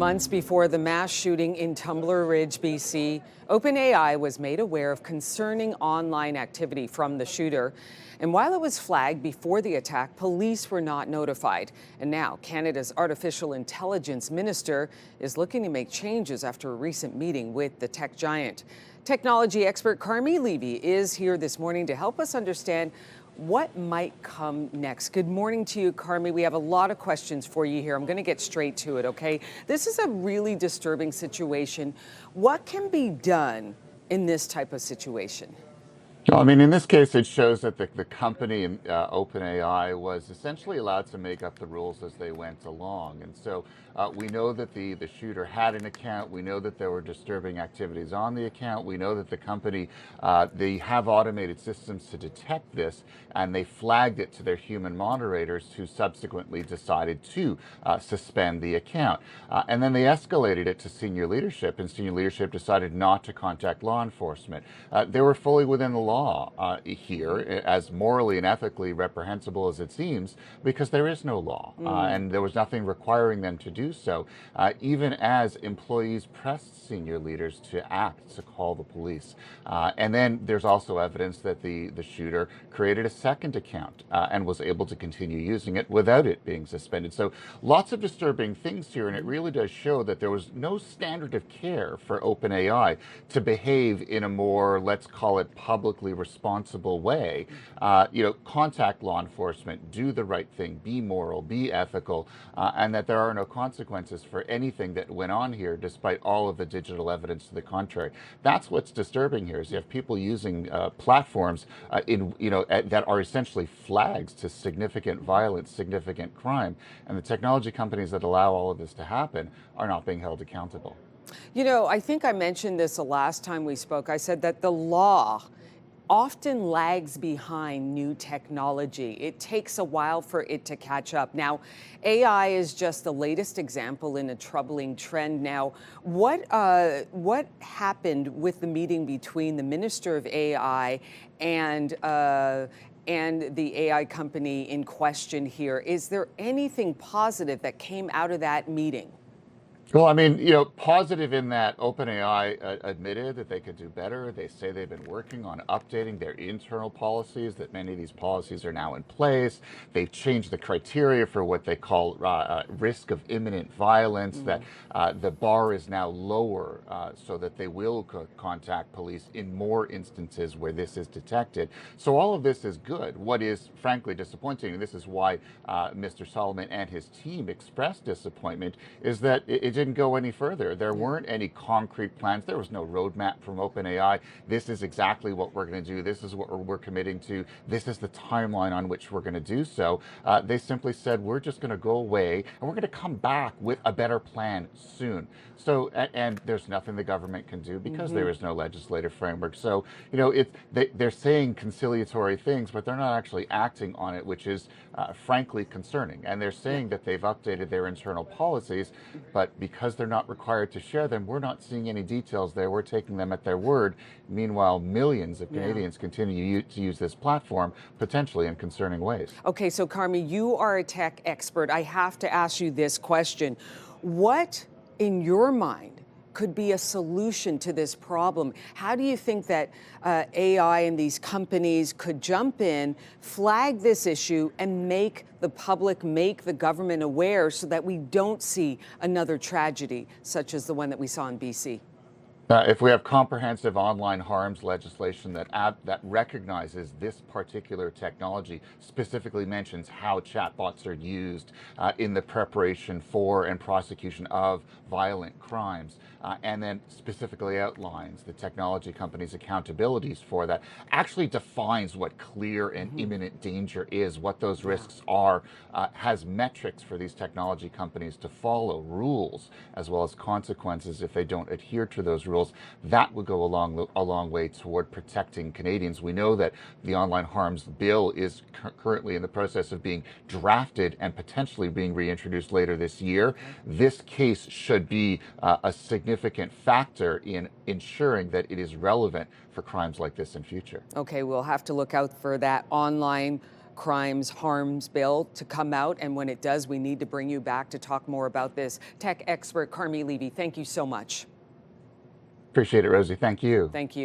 Months before the mass shooting in Tumbler Ridge, BC, OpenAI was made aware of concerning online activity from the shooter. And while it was flagged before the attack, police were not notified. And now Canada's artificial intelligence minister is looking to make changes after a recent meeting with the tech giant. Technology expert Carmi Levy is here this morning to help us understand what might come next. Good morning to you, Carmi. We have a lot of questions for you here. I'm going to get straight to it, okay? This is a really disturbing situation. What can be done in this type of situation? Well, I mean, in this case, it shows that the company, OpenAI, was essentially allowed to make up the rules as they went along. And so we know that the shooter had an account. We know that there were disturbing activities on the account. We know that the company, they have automated systems to detect this, and they flagged it to their human moderators, who subsequently decided to suspend the account. And then they escalated it to senior leadership, and senior leadership decided not to contact law enforcement. They were fully within the law here, as morally and ethically reprehensible as it seems, because there is no law, and there was nothing requiring them to do so, even as employees pressed senior leaders to act, to call the police. And then there's also evidence that the shooter created a second account and was able to continue using it without it being suspended. So lots of disturbing things here, and it really does show that there was no standard of care for OpenAI to behave in a more, let's call it, publicly responsible way. Contact law enforcement, do the right thing, be moral, be ethical, and that there are no consequences for anything that went on here, despite all of the digital evidence to the contrary. That's what's disturbing here, is you have people using platforms that are essentially flags to significant violence, significant crime, and the technology companies that allow all of this to happen are not being held accountable. You know, I think I mentioned this the last time we spoke. I said that the law often lags behind new technology. It takes a while for it to catch up. Now, AI is just the latest example in a troubling trend. Now, what happened with the meeting between the Minister of AI and the AI company in question here? Is there anything positive that came out of that meeting? Well, I mean, positive in that OpenAI admitted that they could do better. They say they've been working on updating their internal policies, that many of these policies are now in place. They've changed the criteria for what they call risk of imminent violence, that the bar is now lower so that they will contact police in more instances where this is detected. So all of this is good. What is frankly disappointing, and this is why Mr. Solomon and his team expressed disappointment, is that it didn't go any further. There weren't any concrete plans. There was no roadmap from OpenAI. This is exactly what we're going to do. This is what we're committing to. This is the timeline on which we're going to do so. They simply said, we're just going to go away and we're going to come back with a better plan soon. So, and there's nothing the government can do because there is no legislative framework. So, they're saying conciliatory things, but they're not actually acting on it, which is frankly concerning. And they're saying that they've updated their internal policies, but because they're not required to share them, we're not seeing any details there. We're taking them at their word. Meanwhile, millions of Canadians continue to use this platform, potentially in concerning ways. Okay, so Carmi, you are a tech expert. I have to ask you this question. What, in your mind, could be a solution to this problem? How do you think that AI and these companies could jump in, flag this issue, and make the public, make the government aware so that we don't see another tragedy such as the one that we saw in BC? If we have comprehensive online harms legislation that recognizes this particular technology, specifically mentions how chatbots are used in the preparation for and prosecution of violent crimes, and then specifically outlines the technology companies' accountabilities for that, actually defines what clear and imminent danger is, what those risks are, has metrics for these technology companies to follow, rules, as well as consequences if they don't adhere to those rules. That would go a long way toward protecting Canadians. We know that the online harms bill is currently in the process of being drafted and potentially being reintroduced later this year. This case should be a significant factor in ensuring that it is relevant for crimes like this in future. Okay, we'll have to look out for that online crimes harms bill to come out. And when it does, we need to bring you back to talk more about this. Tech expert Carmi Levy, thank you so much. Appreciate it, Rosie. Thank you. Thank you.